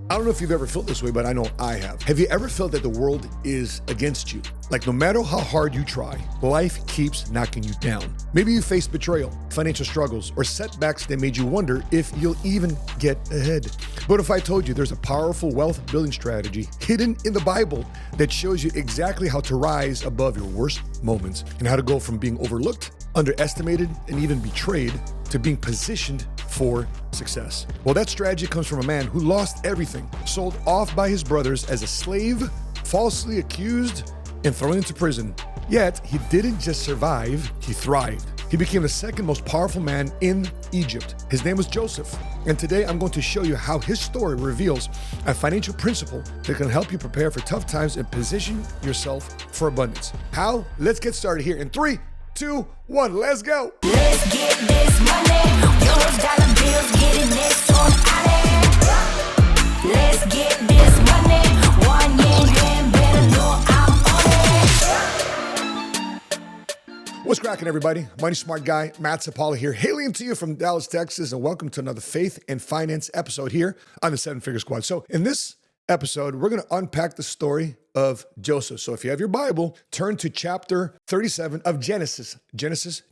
I don't know if you've ever felt this way, but I know I have. Have you ever felt that the world is against you? Like no matter how hard you try, life keeps knocking you down. Maybe you faced betrayal, financial struggles, or setbacks that made you wonder if you'll even get ahead. But if I told you there's a powerful wealth building strategy hidden in the Bible that shows you exactly how to rise above your worst moments and how to go from being overlooked, underestimated, and even betrayed to being positioned for success. Well, that strategy comes from a man who lost everything, sold off by his brothers as a slave, falsely accused, and thrown into prison. Yet, he didn't just survive, he thrived. He became the second most powerful man in Egypt. His name was Joseph. And today I'm going to show you how his story reveals a financial principle that can help you prepare for tough times and position yourself for abundance. How? Let's get started here in 3, 2, 1, let's go. Let's get this money. Those dollar bills getting this on out. Let's get this money. One in hand, better know I'm on it. What's cracking, everybody? Money Smart Guy, Matt Sapaula here, hailing to you from Dallas, Texas, and welcome to another faith and finance episode here on the Seven Figure Squad. So in this episode, we're going to unpack the story of Joseph. So if you have your Bible, turn to chapter 37 of Genesis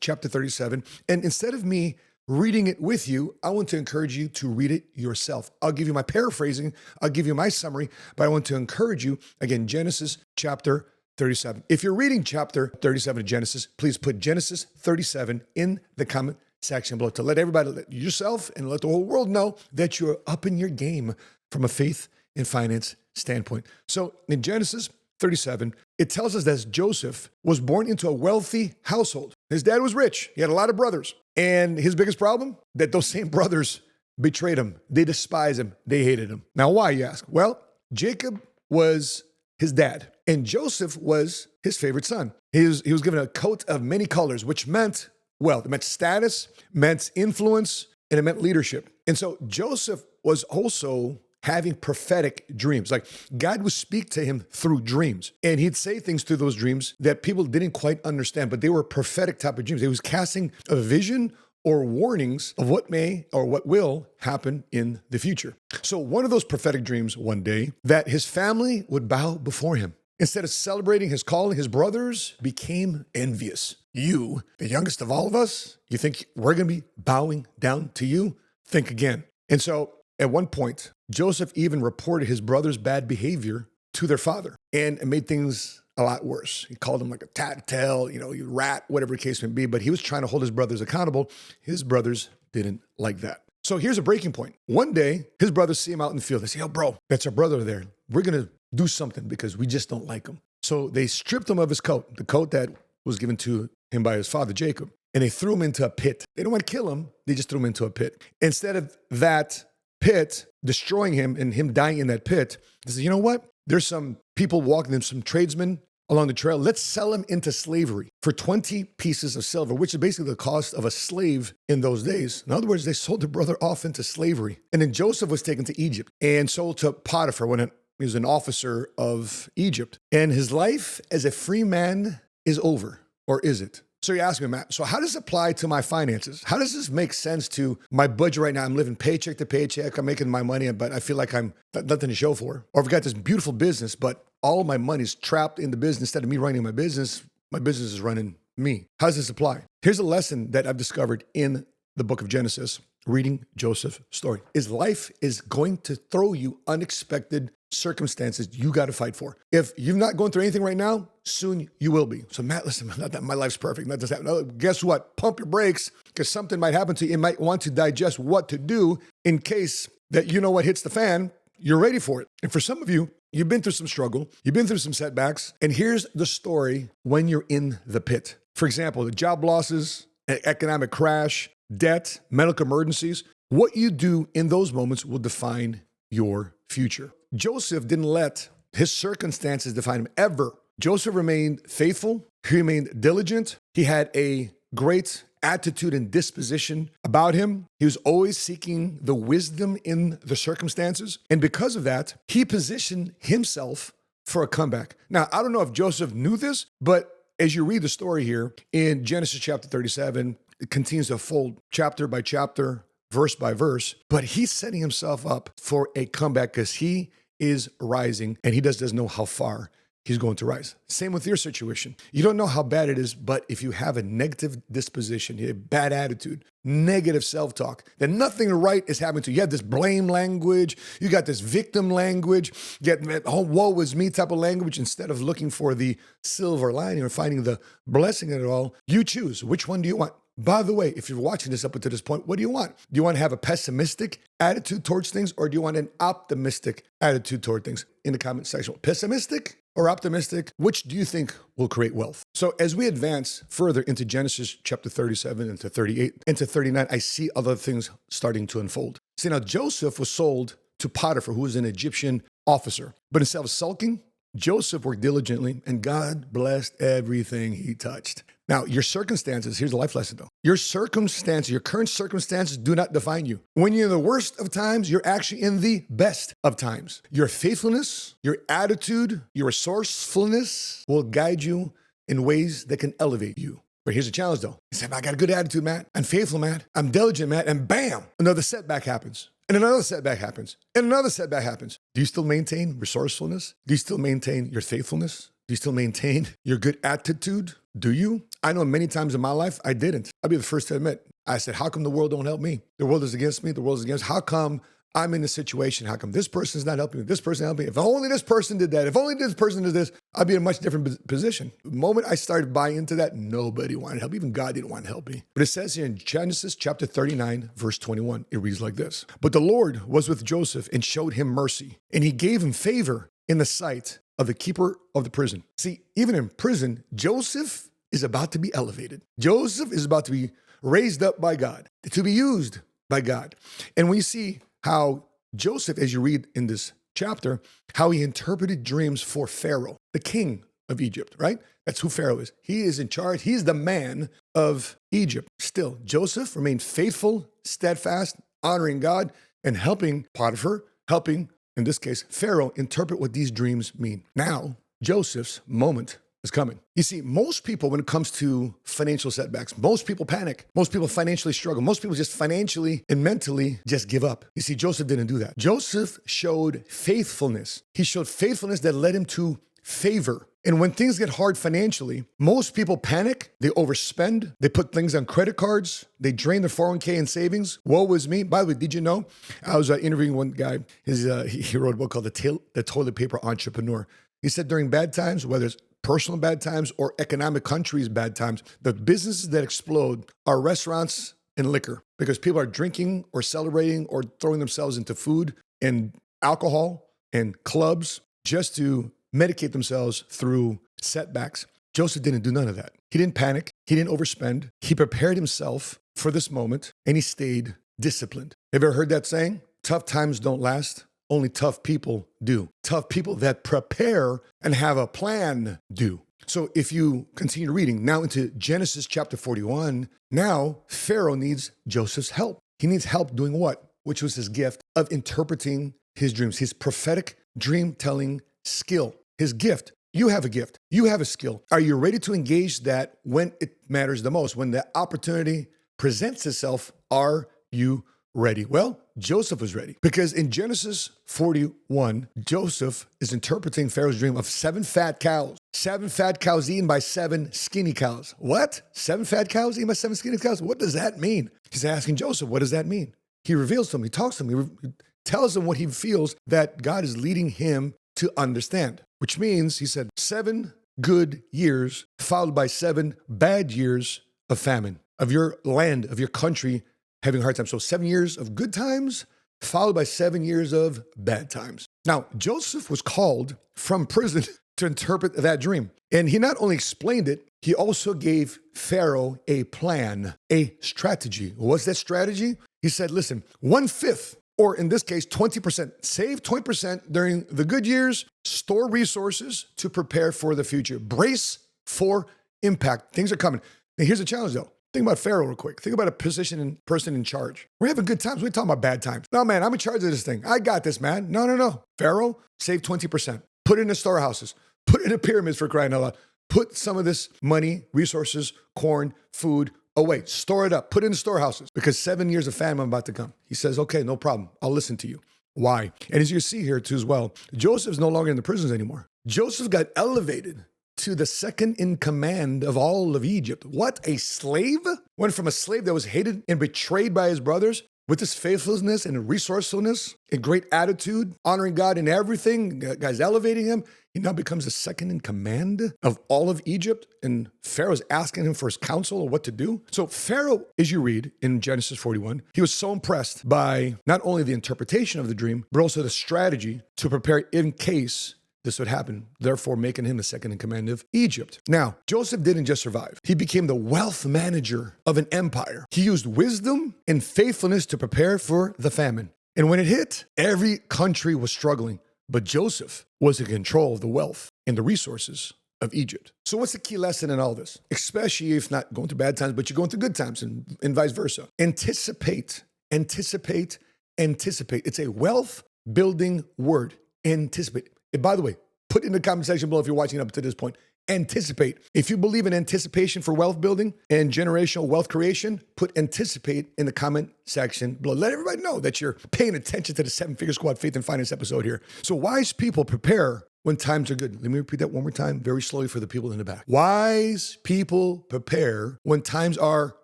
chapter 37. And instead of me reading it with you, I want to encourage you to read it yourself. I'll give you my paraphrasing, I'll give you my summary, but I want to encourage you, again, Genesis chapter 37. If you're reading chapter 37 of Genesis, please put Genesis 37 in the comment section below to let everybody, let yourself and let the whole world know that you're up in your game from a faith and finance standpoint. So in Genesis 37, it tells us that Joseph was born into a wealthy household. His dad was rich. He had a lot of brothers. And his biggest problem? That those same brothers betrayed him. They despised him. They hated him. Now, why, you ask? Well, Jacob was his dad, and Joseph was his favorite son. He was given a coat of many colors, which meant wealth. It meant status, meant influence, and it meant leadership. And so Joseph was also having prophetic dreams. Like God would speak to him through dreams, and he'd say things through those dreams that people didn't quite understand, but they were prophetic type of dreams. He was casting a vision or warnings of what may or what will happen in the future. So one of those prophetic dreams one day that his family would bow before him. Instead of celebrating his calling, his brothers became envious. You, the youngest of all of us, you think we're going to be bowing down to you? Think again. And so at one point, Joseph even reported his brother's bad behavior to their father, and it made things a lot worse. He called him like a tattletale, you rat, whatever the case may be, but he was trying to hold his brothers accountable. His brothers didn't like that. So here's a breaking point. One day, his brothers see him out in the field. They say, "Yo, bro, that's our brother there. We're going to do something because we just don't like him." So they stripped him of his coat, the coat that was given to him by his father, Jacob, and they threw him into a pit. They didn't want to kill him. They just threw him into a pit. Instead of that pit destroying him and him dying in that pit, they said, "You know what? There's some people walking, there's some tradesmen along the trail. Let's sell him into slavery for 20 pieces of silver," which is basically the cost of a slave in those days. In other words, they sold their brother off into slavery. And then Joseph was taken to Egypt and sold to Potiphar when he was an officer of Egypt. And his life as a free man is over, or is it? So you ask me, Matt, so how does it apply to my finances? How does this make sense to my budget right now? I'm living paycheck to paycheck. I'm making my money, but I feel like I'm nothing to show for. Or I've got this beautiful business, but all of my money's trapped in the business. Instead of me running my business is running me. How does this apply? Here's a lesson that I've discovered in the book of Genesis, reading Joseph's story, is life is going to throw you unexpected circumstances you got to fight for. If you're not going through anything right now, soon you will be. So Matt, listen, not that my life's perfect. That doesn't happen. No, guess what? Pump your brakes, because something might happen to you. You might want to digest what to do in case that what hits the fan, you're ready for it. And for some of you, you've been through some struggle. You've been through some setbacks. And here's the story when you're in the pit. For example, the job losses, an economic crash, debt, medical emergencies. What you do in those moments will define your future. Joseph didn't let his circumstances define him ever. Joseph remained faithful. He remained diligent. He had a great attitude and disposition about him. He was always seeking the wisdom in the circumstances. And because of that, he positioned himself for a comeback. Now, I don't know if Joseph knew this, but as you read the story here in Genesis chapter 37, it continues to unfold chapter by chapter, verse by verse, but he's setting himself up for a comeback because he is rising and he doesn't know how far he's going to rise. Same with your situation. You don't know how bad it is, but if you have a negative disposition, a bad attitude, negative self-talk, then nothing right is happening to you. You have this blame language, you got this victim language, you got oh, woe is me type of language. Instead of looking for the silver lining or finding the blessing in it all, you choose. Which one do you want? By the way, if you're watching this up until this point, what do you want? Do you want to have a pessimistic attitude towards things, or do you want an optimistic attitude toward things? In the comment section, pessimistic or optimistic, which do you think will create wealth? So as we advance further into Genesis chapter 37 into 38 into 39, I see other things starting to unfold. See, now Joseph was sold to Potiphar, who was an Egyptian officer. But instead of sulking, Joseph worked diligently and God blessed everything he touched. Now, your circumstances, here's a life lesson though. Your circumstances, your current circumstances do not define you. When you're in the worst of times, you're actually in the best of times. Your faithfulness, your attitude, your resourcefulness will guide you in ways that can elevate you. But here's the challenge though. You say, I got a good attitude, Matt. I'm faithful, Matt. I'm diligent, Matt. And bam, another setback happens. And another setback happens. And another setback happens. Do you still maintain resourcefulness? Do you still maintain your faithfulness? Do you still maintain your good attitude? Do you? I know many times in my life, I didn't. I'll be the first to admit. I said, how come the world don't help me? The world is against me. The world is against. How come I'm in this situation? How come this person's not helping me? This person helped me. If only this person did that. If only this person did this, I'd be in a much different position. The moment I started buying into that, nobody wanted to help. Even God didn't want to help me. But it says here in Genesis chapter 39, verse 21, it reads like this. But the Lord was with Joseph and showed him mercy, and he gave him favor in the sight of the keeper of the prison. See, even in prison, Joseph is about to be elevated. Joseph is about to be raised up by God, to be used by God. And when you see how Joseph, as you read in this chapter, how he interpreted dreams for Pharaoh, the king of Egypt, right? That's who Pharaoh is. He is in charge. He's the man of Egypt. Still, Joseph remained faithful, steadfast, honoring God, and helping Potiphar, helping, in this case, Pharaoh, interpret what these dreams mean. Now, Joseph's moment is coming. You see, most people, when it comes to financial setbacks, most people panic. Most people financially struggle. Most people just financially and mentally just give up. You see, Joseph didn't do that. Joseph showed faithfulness. He showed faithfulness that led him to favor. And when things get hard financially, most people panic, they overspend, they put things on credit cards, they drain their 401k and savings. Woe was me. By the way, did you know? I was interviewing one guy. He wrote a book called The Toilet Paper Entrepreneur. He said during bad times, whether it's personal bad times or economic countries bad times, the businesses that explode are restaurants and liquor, because people are drinking or celebrating or throwing themselves into food and alcohol and clubs just to medicate themselves through setbacks. Joseph didn't do none of that. He didn't panic. He didn't overspend. He prepared himself for this moment and he stayed disciplined. Have you ever heard that saying? Tough times don't last. Only tough people do. Tough people that prepare and have a plan do. So if you continue reading now into Genesis chapter 41, now Pharaoh needs Joseph's help. He needs help doing what? Which was his gift of interpreting his dreams, his prophetic dream telling skill, his gift. You have a gift. You have a skill. Are you ready to engage that when it matters the most? When the opportunity presents itself, are you ready? Well, Joseph was ready, because in Genesis 41, Joseph is interpreting Pharaoh's dream of 7 fat cows. 7 fat cows eaten by 7 skinny cows. What? 7 fat cows eaten by 7 skinny cows? What does that mean? He's asking Joseph, what does that mean? He reveals to him, he talks to him, he tells him what he feels that God is leading him to understand, which means, he said, 7 good years followed by 7 bad years of famine, of your land, of your country having a hard time. So 7 years of good times followed by 7 years of bad times. Now, Joseph was called from prison to interpret that dream. And he not only explained it, he also gave Pharaoh a plan, a strategy. What's that strategy? He said, listen, 1/5, or in this case, 20%, save 20% during the good years, store resources to prepare for the future. Brace for impact. Things are coming. Now, here's the challenge though. Think about Pharaoh real quick. Think about a person in charge. We're having good times. We're talking about bad times. No, man, I'm in charge of this thing. I got this, man. No. Pharaoh, save 20%. Put it in the storehouses. Put it in the pyramids, for crying out loud. Put some of this money, resources, corn, food, away, store it up, put it in storehouses because 7 years of famine about to come. He says, okay, no problem. I'll listen to you. Why? And as you see here too as well, Joseph's no longer in the prisons anymore. Joseph got elevated to the second in command of all of Egypt. What, a slave? Went from a slave that was hated and betrayed by his brothers with his faithfulness and resourcefulness and great attitude, honoring God in everything, guys elevating him. He now becomes the second in command of all of Egypt, and Pharaoh's asking him for his counsel on what to do. So Pharaoh, as you read in Genesis 41, he was so impressed by not only the interpretation of the dream, but also the strategy to prepare in case this would happen, therefore making him the second in command of Egypt. Now, Joseph didn't just survive. He became the wealth manager of an empire. He used wisdom and faithfulness to prepare for the famine. And when it hit, every country was struggling. But Joseph was in control of the wealth and the resources of Egypt. So what's the key lesson in all this? Especially if not going through bad times, but you're going through good times and vice versa. Anticipate. It's a wealth building word. Anticipate. And by the way, put in the comment section below if you're watching up to this point. Anticipate. If you believe in anticipation for wealth building and generational wealth creation, put anticipate in the comment section below. Let everybody know that you're paying attention to the 7-Figure Squad Faith and Finance episode here. So wise people prepare when times are good. Let me repeat that one more time, very slowly for the people in the back. Wise people prepare when times are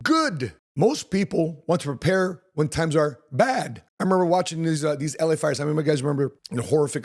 good. Most people want to prepare when times are bad. I remember watching these LA fires. I mean, you guys remember the horrific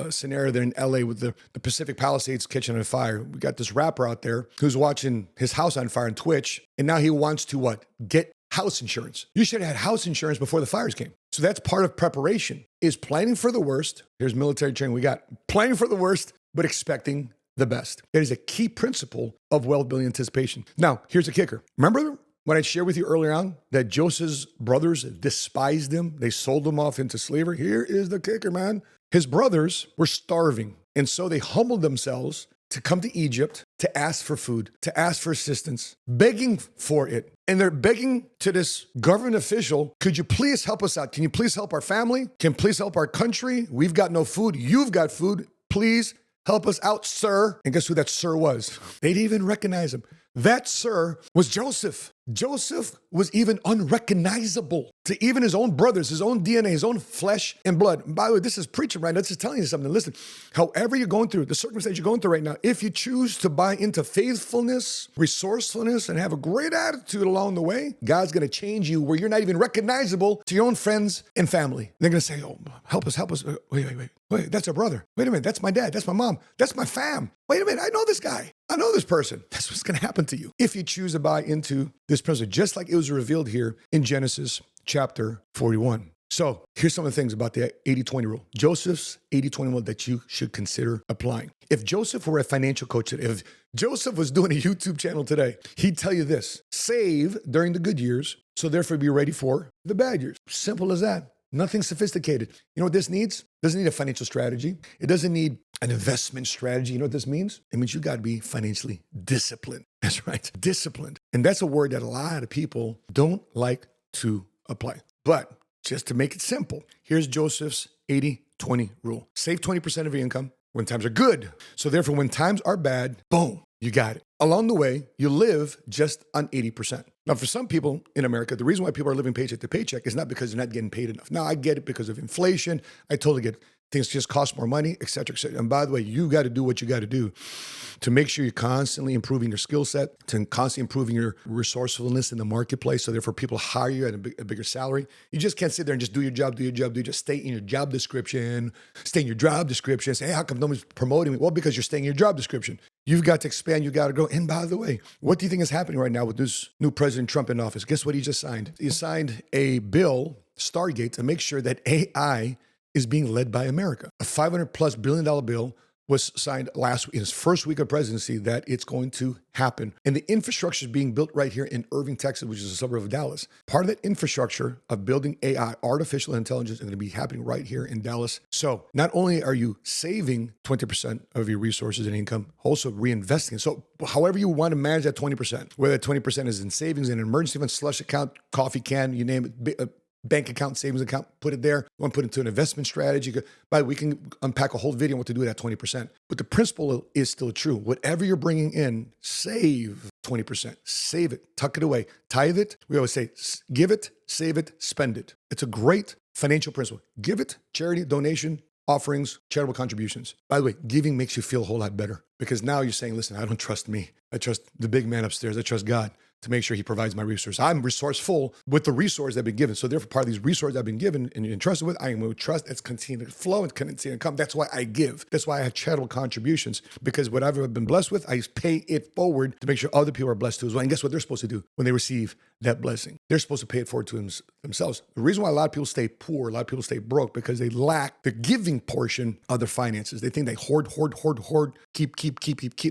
scenario there in LA with the Pacific Palisades kitchen on fire. We got this rapper out there who's watching his house on fire on Twitch, and now he wants to what? Get house insurance. You should have had house insurance before the fires came. So that's part of preparation, is planning for the worst. Here's military training we got. Planning for the worst, but expecting the best. That is a key principle of wealth building anticipation. Now, here's the kicker. Remember when I shared with you earlier on that Joseph's brothers despised him? They sold him off into slavery. Here is the kicker, man. His brothers were starving. And so they humbled themselves to come to Egypt to ask for food, to ask for assistance, begging for it. And they're begging to this government official, could you please help us out? Can you please help our family? Can you please help our country? We've got no food. You've got food. Please help us out, sir. And guess who that sir was? They didn't even recognize him. That sir was Joseph. Joseph was even unrecognizable to even his own brothers, his own DNA, his own flesh and blood. And by the way, this is preaching right now. This is telling you something. Listen, however you're going through, the circumstance you're going through right now, if you choose to buy into faithfulness, resourcefulness, and have a great attitude along the way, God's going to change you where you're not even recognizable to your own friends and family. They're going to say, oh, help us. Wait, that's our brother. Wait a minute, that's my dad. That's my mom. That's my fam. Wait a minute, I know this guy. I know this person. That's what's going to happen to you if you choose to buy into this principle, just like it was revealed here in Genesis chapter 41. So here's some of the things about the 80-20 rule. Joseph's 80-20 rule that you should consider applying. If Joseph were a financial coach today, if Joseph was doing a YouTube channel today, he'd tell you this: save during the good years, so therefore be ready for the bad years. Simple as that. Nothing sophisticated. You know what this needs? It doesn't need a financial strategy. It doesn't need an investment strategy. You know what this means? It means you got to be financially disciplined. That's right, disciplined. And that's a word that a lot of people don't like to apply. But just to make it simple, here's Joseph's 80-20 rule. Save 20% of your income when times are good. So therefore, when times are bad, boom, you got it. Along the way, you live just on 80%. Now, for some people in America, the reason why people are living paycheck to paycheck is not because they're not getting paid enough. Now, I get it because of inflation. I totally get it. Things just cost more money, et cetera, et cetera. And by the way, you got to do what you got to do to make sure you're constantly improving your skill set, to constantly improving your resourcefulness in the marketplace. So therefore, people hire you at a bigger salary. You just can't sit there and just do your job. Just stay in your job description, say, hey, how come nobody's promoting me? Well, because you're staying in your job description. You've got to expand. You got to grow. And by the way, what do you think is happening right now with this new President Trump in office? Guess what he just signed? He signed a bill, Stargate, to make sure that AI is being led by America. A $500+ billion bill was signed last week, in his first week of presidency, that it's going to happen. And the infrastructure is being built right here in Irving, Texas, which is a suburb of Dallas. Part of that infrastructure of building AI, artificial intelligence, is going to be happening right here in Dallas. So not only are you saving 20% of your resources and income, also reinvesting. So however you want to manage that 20%, whether that 20% is in savings, in an emergency fund, slush account, coffee can, you name it, bank account, savings account, put it there. You want to put it into an investment strategy. We can unpack a whole video on what to do with that 20%. But the principle is still true. Whatever you're bringing in, save 20%. Save it, tuck it away, tithe it. We always say, give it, save it, spend it. It's a great financial principle. Give it, charity, donation, offerings, charitable contributions. By the way, giving makes you feel a whole lot better because now you're saying, listen, I don't trust me. I trust the big man upstairs. I trust God to make sure he provides my resource. I'm resourceful with the resource I've been given. So therefore, part of these resources I've been given and entrusted with, I am going to trust it's continuing to flow and continue to come. That's why I give. That's why I have charitable contributions, because whatever I've been blessed with, I pay it forward to make sure other people are blessed too as well. And guess what they're supposed to do when they receive that blessing? They're supposed to pay it forward to themselves. The reason why a lot of people stay poor, a lot of people stay broke, because they lack the giving portion of their finances. They think they hoard, keep.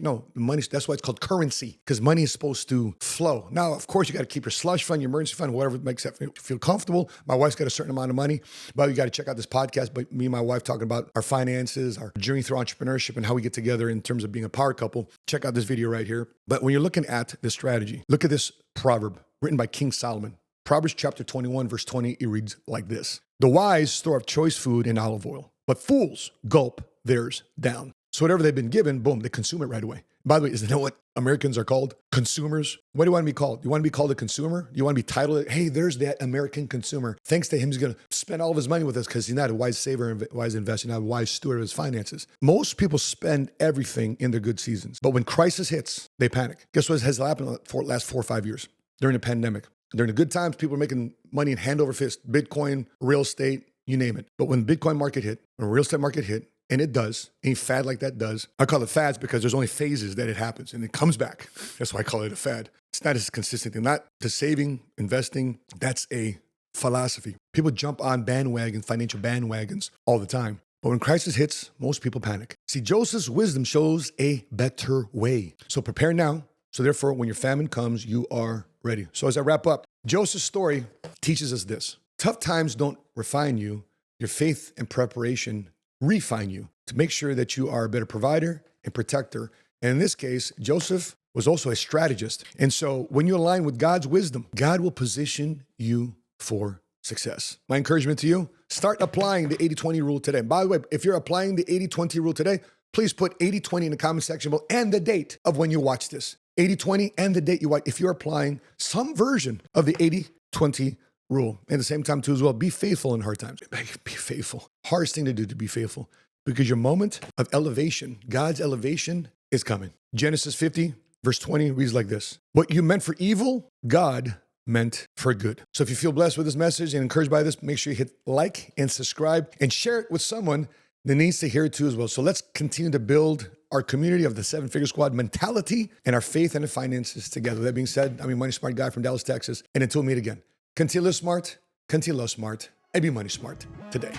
No, the money, that's why it's called currency, because money is supposed to flow. Now, of course, you got to keep your slush fund, your emergency fund, whatever makes that feel comfortable. My wife's got a certain amount of money, but you got to check out this podcast. But me and my wife talking about our finances, our journey through entrepreneurship, and how we get together in terms of being a power couple. Check out this video right here. But when you're looking at this strategy, look at this proverb written by King Solomon. Proverbs chapter 21, verse 20, it reads like this: "The wise store up choice food and olive oil, but fools gulp theirs down." So whatever they've been given, boom, they consume it right away. By the way, is that what Americans are called? Consumers. What do you want to be called? You want to be called a consumer? You want to be titled, hey, there's that American consumer. Thanks to him, he's going to spend all of his money with us because he's not a wise saver, wise investor, not a wise steward of his finances. Most people spend everything in their good seasons. But when crisis hits, they panic. Guess what has happened for the last 4 or 5 years? During the pandemic. During the good times, people are making money in hand over fist. Bitcoin, real estate, you name it. But when the Bitcoin market hit, when the real estate market hit, and it does, any fad like that does. I call it fads because there's only phases that it happens and it comes back. That's why I call it a fad. It's not as consistent thing. Not to saving, investing. That's a philosophy. People jump on bandwagons, financial bandwagons all the time. But when crisis hits, most people panic. See, Joseph's wisdom shows a better way. So prepare now. So therefore, when your famine comes, you are ready. So as I wrap up, Joseph's story teaches us this. Tough times don't refine you. Your faith and preparation refine you to make sure that you are a better provider and protector. And in this case, Joseph was also a strategist. And so when you align with God's wisdom, God will position you for success. My encouragement to you, start applying the 80-20 rule today. By the way, if you're applying the 80-20 rule today, please put 80-20 in the comment section below and the date of when you watch this. 80-20 and the date you watch. If you're applying some version of the 80-20 rule. At the same time, too, as well, be faithful in hard times. Be faithful. Hardest thing to do to be faithful, because your moment of elevation, God's elevation, is coming. Genesis 50, verse 20 reads like this: "What you meant for evil, God meant for good." So if you feel blessed with this message and encouraged by this, make sure you hit like and subscribe and share it with someone that needs to hear it too as well. So let's continue to build our community of the 7-Figure Squad mentality and our faith and the finances together. That being said, I'm your money smart guy from Dallas, Texas. And until we meet again, continue to live smart, continue to love smart, and be money smart today.